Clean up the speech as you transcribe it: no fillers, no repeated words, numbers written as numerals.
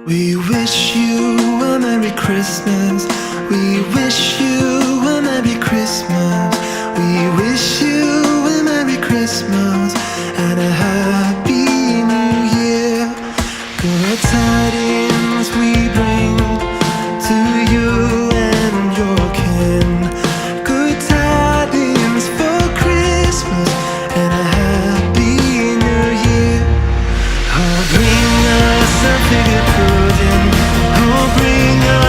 We wish you a Merry Christmas. We wish you a Merry Christmas. We wish you a Merry Christmas and a Happy New Year. Good tidings we bring to you and your kin. Good tidings for Christmas and a Happy New Year. Oh, bring us a figure pudding. Oh, bring us